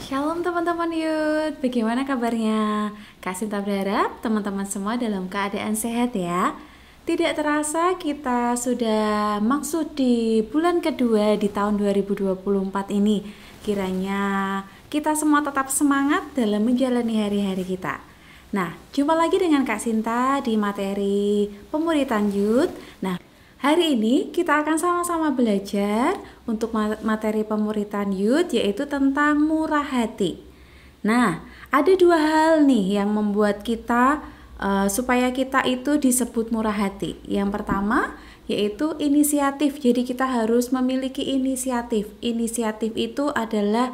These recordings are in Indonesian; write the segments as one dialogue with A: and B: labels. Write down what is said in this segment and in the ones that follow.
A: Shalom teman-teman Yud, bagaimana kabarnya? Kak Sinta berharap teman-teman semua dalam keadaan sehat ya. Tidak terasa kita sudah masuk di bulan kedua di tahun 2024 ini. Kiranya kita semua tetap semangat dalam menjalani hari-hari kita. Nah, jumpa lagi dengan Kak Sinta di materi pemuritan Yud. Nah, hari ini kita akan sama-sama belajar untuk materi pemuritan Yud, yaitu tentang murah hati. Nah, ada dua hal nih yang membuat kita supaya kita itu disebut murah hati. Yang pertama yaitu inisiatif. Jadi kita harus memiliki inisiatif. Inisiatif itu adalah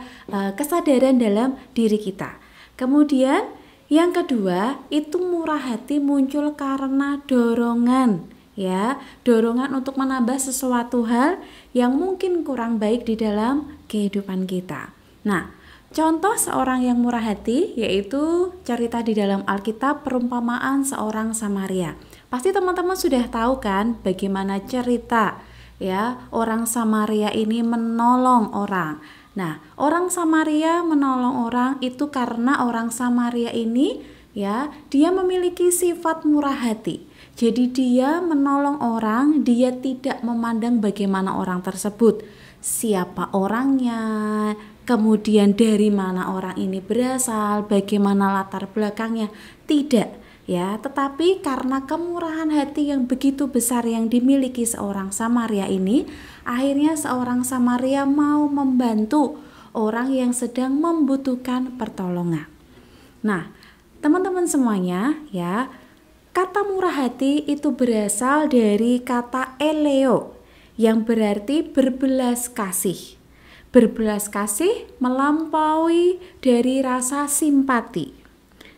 A: kesadaran dalam diri kita. Kemudian yang kedua itu murah hati muncul karena dorongan. Ya, dorongan untuk menambah sesuatu hal yang mungkin kurang baik di dalam kehidupan kita. Nah, contoh seorang yang murah hati yaitu cerita di dalam Alkitab perumpamaan seorang Samaria. Pasti teman-teman sudah tahu kan bagaimana cerita ya orang Samaria ini menolong orang. Nah, orang Samaria menolong orang itu karena orang Samaria ini ya dia memiliki sifat murah hati. Jadi dia menolong orang, dia tidak memandang bagaimana orang tersebut, siapa orangnya, kemudian dari mana orang ini berasal, bagaimana latar belakangnya, tidak ya. Tetapi karena kemurahan hati yang begitu besar yang dimiliki seorang Samaria ini, akhirnya seorang Samaria mau membantu orang yang sedang membutuhkan pertolongan. Nah, teman-teman semuanya ya, kata murah hati itu berasal dari kata eleo yang berarti berbelas kasih. Berbelas kasih melampaui dari rasa simpati.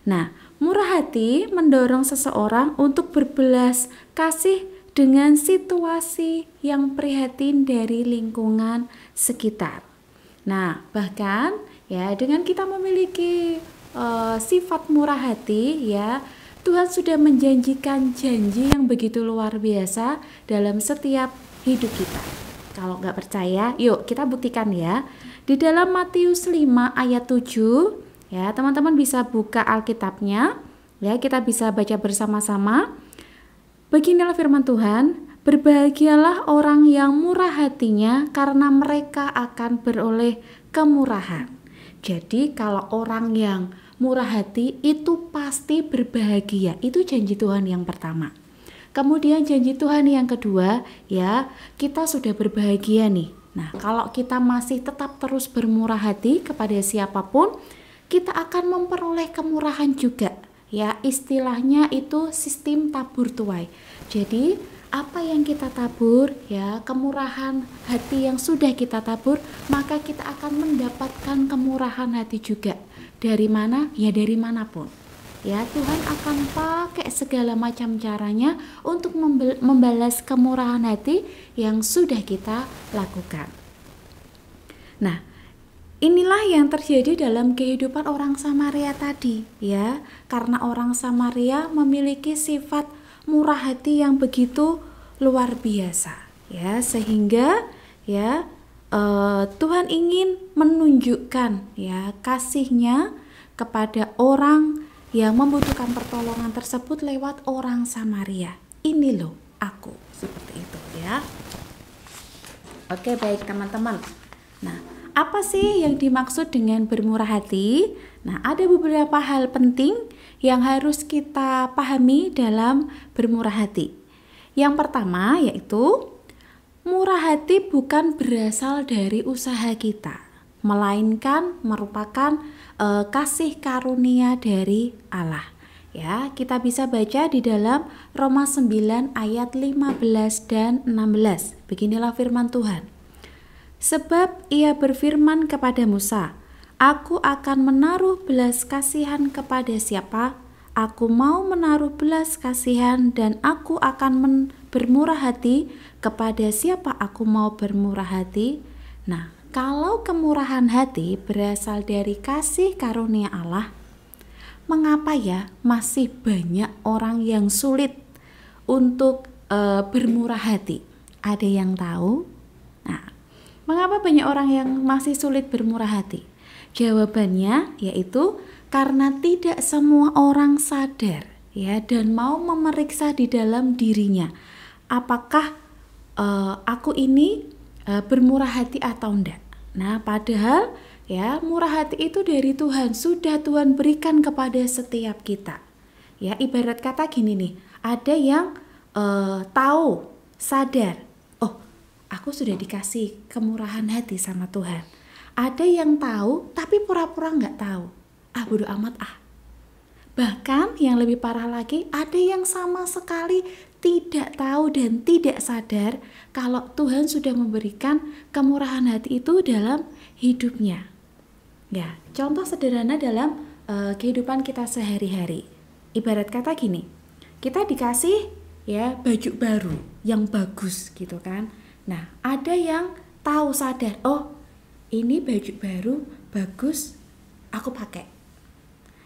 A: Nah, murah hati mendorong seseorang untuk berbelas kasih dengan situasi yang prihatin dari lingkungan sekitar. Nah, bahkan ya dengan kita memiliki sifat murah hati ya, Tuhan sudah menjanjikan janji yang begitu luar biasa dalam setiap hidup kita. Kalau nggak percaya, yuk kita buktikan ya. Di dalam Matius 5 ayat 7, ya teman-teman bisa buka Alkitabnya, ya kita bisa baca bersama-sama. Beginilah firman Tuhan, berbahagialah orang yang murah hatinya karena mereka akan beroleh kemurahan. Jadi kalau orang yang murah hati itu pasti berbahagia. Itu janji Tuhan yang pertama. Kemudian janji Tuhan yang kedua, ya, kita sudah berbahagia nih. Nah, kalau kita masih tetap terus bermurah hati kepada siapapun, kita akan memperoleh kemurahan juga. Ya, istilahnya itu sistem tabur tuai. Jadi, apa yang kita tabur, ya, kemurahan hati yang sudah kita tabur, maka kita akan mendapatkan kemurahan hati juga. Dari mana? Ya dari manapun. Ya, Tuhan akan pakai segala macam caranya untuk membalas kemurahan hati yang sudah kita lakukan. Nah, inilah yang terjadi dalam kehidupan orang Samaria tadi, ya. Karena orang Samaria memiliki sifat murah hati yang begitu luar biasa, ya, sehingga ya Tuhan ingin menunjukkan ya kasih-Nya kepada orang yang membutuhkan pertolongan tersebut lewat orang Samaria. Ini loh aku, seperti itu ya. Oke, baik teman-teman. Nah, apa sih yang dimaksud dengan bermurah hati? Nah, ada beberapa hal penting yang harus kita pahami dalam bermurah hati. Yang pertama yaitu murah hati bukan berasal dari usaha kita, melainkan merupakan kasih karunia dari Allah. Ya, kita bisa baca di dalam Roma 9 ayat 15 dan 16. Beginilah firman Tuhan. Sebab ia berfirman kepada Musa, aku akan menaruh belas kasihan kepada siapa? Aku mau menaruh belas kasihan dan aku akan bermurah hati kepada siapa aku mau bermurah hati. Nah, kalau kemurahan hati berasal dari kasih karunia Allah, mengapa ya masih banyak orang yang sulit untuk bermurah hati? Ada yang tahu? Nah, mengapa banyak orang yang masih sulit bermurah hati? Jawabannya yaitu karena tidak semua orang sadar ya dan mau memeriksa di dalam dirinya apakah aku ini bermurah hati atau enggak. Nah, padahal ya murah hati itu dari Tuhan, sudah Tuhan berikan kepada setiap kita. Ya, ibarat kata gini nih, ada yang tahu, sadar, oh aku sudah dikasih kemurahan hati sama Tuhan. Ada yang tahu tapi pura-pura nggak tahu. Bodo amat ah. Bahkan yang lebih parah lagi, ada yang sama sekali tidak tahu dan tidak sadar kalau Tuhan sudah memberikan kemurahan hati itu dalam hidupnya. Ya, contoh sederhana dalam kehidupan kita sehari-hari. Ibarat kata gini, kita dikasih ya baju baru yang bagus gitu kan. Nah, ada yang tahu sadar, oh ini baju baru bagus, aku pakai.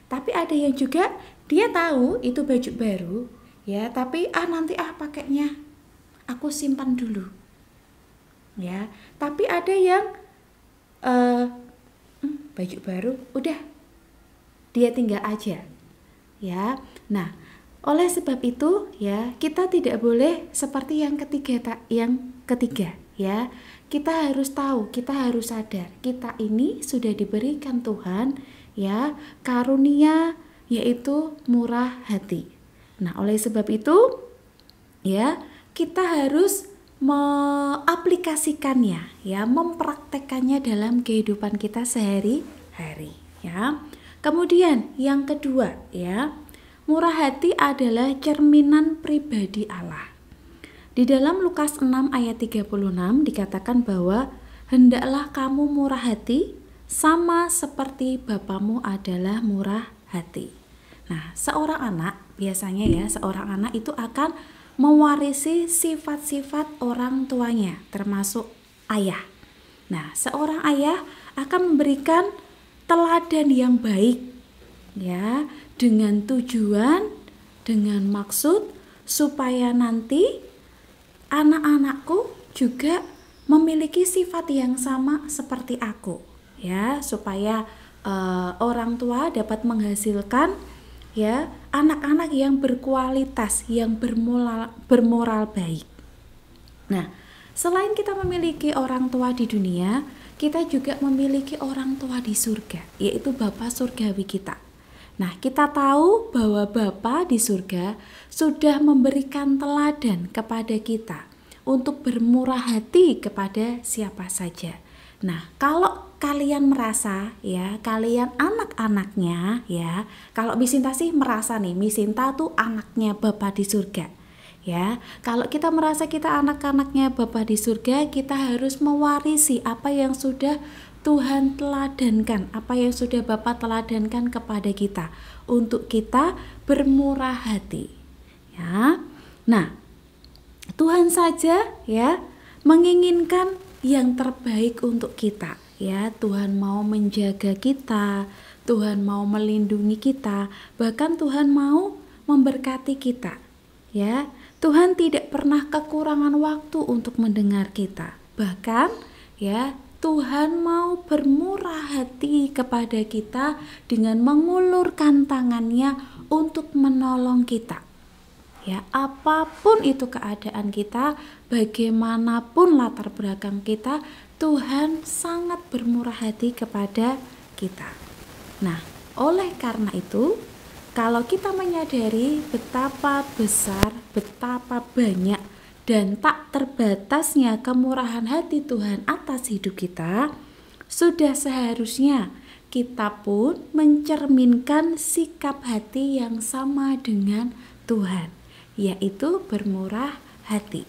A: Tapi ada yang juga dia tahu itu baju baru ya, tapi nanti pakainya aku simpan dulu. Ya, tapi ada yang baju baru udah dia tinggal aja. Ya. Nah, oleh sebab itu ya, kita tidak boleh seperti yang ketiga ya. Kita harus tahu, kita harus sadar, kita ini sudah diberikan Tuhan ya karunia yaitu murah hati. Nah, oleh sebab itu ya, kita harus mengaplikasikannya ya, mempraktekannya dalam kehidupan kita sehari-hari ya. Kemudian yang kedua ya, murah hati adalah cerminan pribadi Allah. Di dalam Lukas 6 ayat 36 dikatakan bahwa hendaklah kamu murah hati sama seperti Bapamu adalah murah hati. Nah, seorang anak biasanya ya, seorang anak itu akan mewarisi sifat-sifat orang tuanya, termasuk ayah. Nah, seorang ayah akan memberikan teladan yang baik ya, dengan tujuan, dengan maksud supaya nanti anak-anakku juga memiliki sifat yang sama seperti aku ya, supaya orang tua dapat menghasilkan ya anak-anak yang berkualitas, yang bermoral baik. Nah, selain kita memiliki orang tua di dunia, kita juga memiliki orang tua di surga, yaitu Bapa surgawi kita. Nah, kita tahu bahwa Bapa di surga sudah memberikan teladan kepada kita untuk bermurah hati kepada siapa saja. Nah, kalau kalian merasa ya, kalian anak-anaknya ya, kalau Misinta sih merasa nih, Misinta tuh anaknya Bapa di surga. Ya, kalau kita merasa kita anak-anaknya Bapa di surga, kita harus mewarisi apa yang sudah Tuhan teladankan, apa yang sudah Bapa teladankan kepada kita untuk kita bermurah hati. Ya. Nah, Tuhan saja ya menginginkan yang terbaik untuk kita. Ya, Tuhan mau menjaga kita, Tuhan mau melindungi kita, bahkan Tuhan mau memberkati kita. Ya, Tuhan tidak pernah kekurangan waktu untuk mendengar kita. Bahkan ya, Tuhan mau bermurah hati kepada kita dengan mengulurkan tangannya untuk menolong kita. Ya, apapun itu keadaan kita, bagaimanapun latar belakang kita, Tuhan sangat bermurah hati kepada kita. Nah, oleh karena itu, kalau kita menyadari betapa besar, betapa banyak dan tak terbatasnya kemurahan hati Tuhan atas hidup kita, sudah seharusnya kita pun mencerminkan sikap hati yang sama dengan Tuhan, yaitu bermurah hati.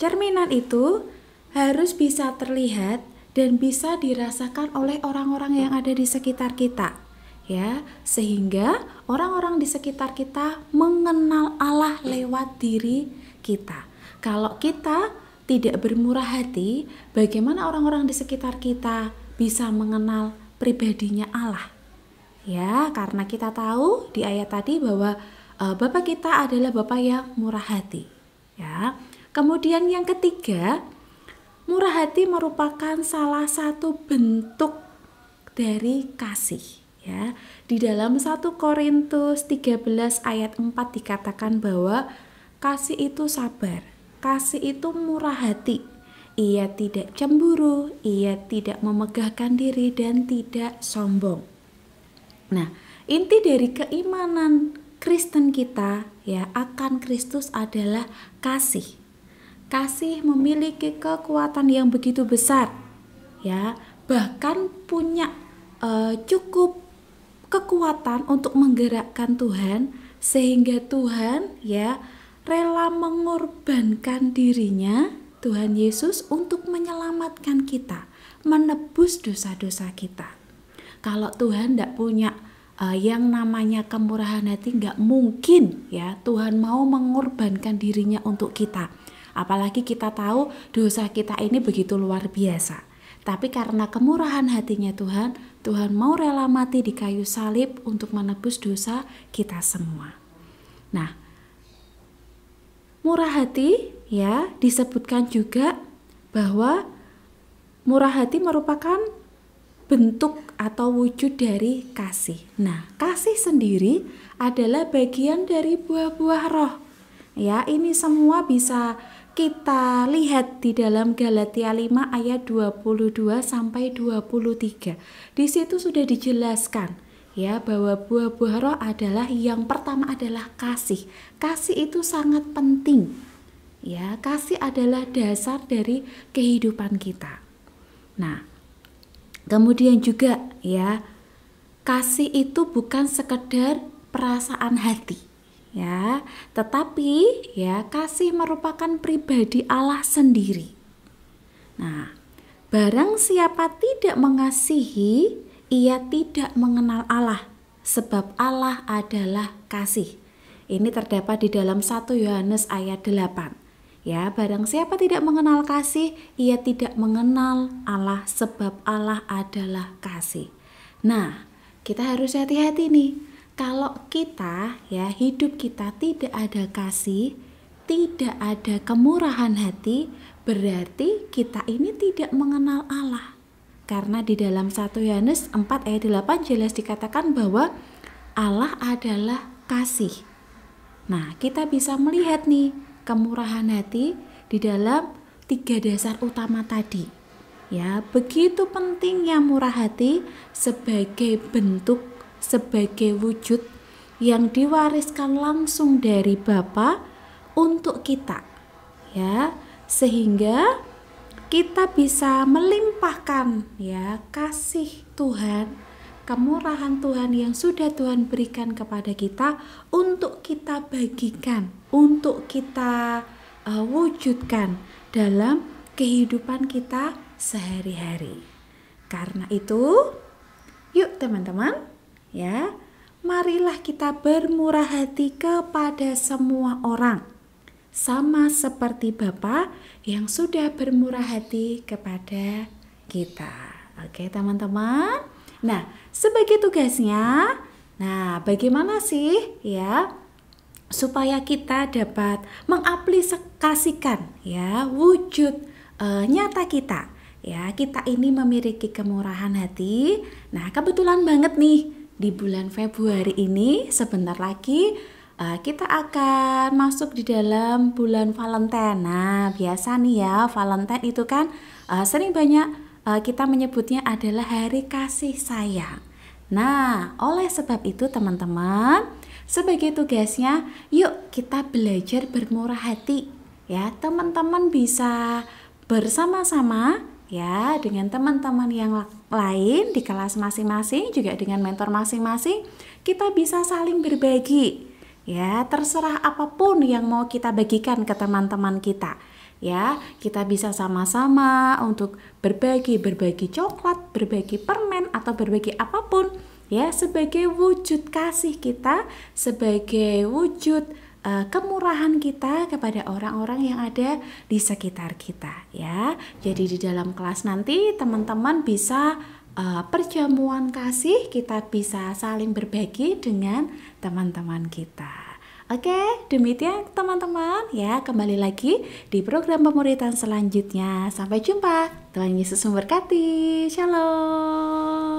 A: Cerminan itu harus bisa terlihat dan bisa dirasakan oleh orang-orang yang ada di sekitar kita, ya, sehingga orang-orang di sekitar kita mengenal Allah lewat diri kita. Kalau kita tidak bermurah hati, bagaimana orang-orang di sekitar kita bisa mengenal pribadinya Allah? Ya, karena kita tahu di ayat tadi bahwa Bapa kita adalah Bapa yang murah hati. Ya. Kemudian yang ketiga, murah hati merupakan salah satu bentuk dari kasih. Ya, di dalam 1 Korintus 13 ayat 4 dikatakan bahwa kasih itu sabar, kasih itu murah hati. Ia tidak cemburu, ia tidak memegahkan diri dan tidak sombong. Nah, inti dari keimanan Kristen kita ya akan Kristus adalah kasih. Kasih memiliki kekuatan yang begitu besar. Ya, bahkan punya cukup kekuatan untuk menggerakkan Tuhan sehingga Tuhan ya rela mengorbankan dirinya, Tuhan Yesus, untuk menyelamatkan kita, menebus dosa-dosa kita. Kalau Tuhan tidak punya yang namanya kemurahan hati, nggak mungkin ya Tuhan mau mengorbankan dirinya untuk kita. Apalagi kita tahu dosa kita ini begitu luar biasa. Tapi karena kemurahan hatinya Tuhan, Tuhan mau rela mati di kayu salib untuk menebus dosa kita semua. Nah, murah hati ya disebutkan juga bahwa murah hati merupakan bentuk atau wujud dari kasih. Nah, kasih sendiri adalah bagian dari buah-buah roh. Ya, ini semua bisa kita lihat di dalam Galatia 5 ayat 22 sampai 23. Di situ sudah dijelaskan ya bahwa buah-buah roh adalah yang pertama adalah kasih. Kasih itu sangat penting. Ya, kasih adalah dasar dari kehidupan kita. Nah, kemudian juga ya, kasih itu bukan sekedar perasaan hati. Ya, tetapi ya kasih merupakan pribadi Allah sendiri. Nah, barang siapa tidak mengasihi, ia tidak mengenal Allah, sebab Allah adalah kasih. Ini terdapat di dalam 1 Yohanes ayat 8. Ya, barang siapa tidak mengenal kasih, ia tidak mengenal Allah, sebab Allah adalah kasih. Nah, kita harus hati-hati nih. Kalau kita ya hidup kita tidak ada kasih, tidak ada kemurahan hati, berarti kita ini tidak mengenal Allah. Karena di dalam 1 Yohanes 4 ayat 8 jelas dikatakan bahwa Allah adalah kasih. Nah, kita bisa melihat nih kemurahan hati di dalam 3 dasar utama tadi. Ya, begitu pentingnya murah hati sebagai bentuk, sebagai wujud yang diwariskan langsung dari Bapa untuk kita. Ya, sehingga kita bisa melimpahkan ya kasih Tuhan, kemurahan Tuhan yang sudah Tuhan berikan kepada kita untuk kita bagikan, untuk kita wujudkan dalam kehidupan kita sehari-hari. Karena itu, yuk teman-teman, ya, marilah kita bermurah hati kepada semua orang, sama seperti Bapa yang sudah bermurah hati kepada kita. Oke, teman-teman. Nah, sebagai tugasnya, nah, bagaimana sih ya supaya kita dapat mengaplikasikan ya wujud nyata kita. Ya, kita ini memiliki kemurahan hati. Nah, kebetulan banget nih di bulan Februari ini sebentar lagi kita akan masuk di dalam bulan Valentine. Nah, biasa nih ya, Valentine itu kan sering banyak kita menyebutnya adalah hari kasih sayang. Nah, oleh sebab itu teman-teman, sebagai tugasnya, yuk kita belajar bermurah hati. Ya, teman-teman bisa bersama-sama ya dengan teman-teman yang lain di kelas masing-masing, juga dengan mentor masing-masing, kita bisa saling berbagi. Ya, terserah apapun yang mau kita bagikan ke teman-teman kita. Ya, kita bisa sama-sama untuk berbagi coklat, berbagi permen, atau berbagi apapun. Ya, sebagai wujud kasih kita, sebagai wujud kemurahan kita kepada orang-orang yang ada di sekitar kita. Ya, jadi di dalam kelas nanti teman-teman bisa perjamuan kasih, kita bisa saling berbagi dengan teman-teman kita. Oke, demikian teman-teman ya, kembali lagi di program pemuritan selanjutnya. Sampai jumpa. Tuhan Yesus memberkati. Shalom.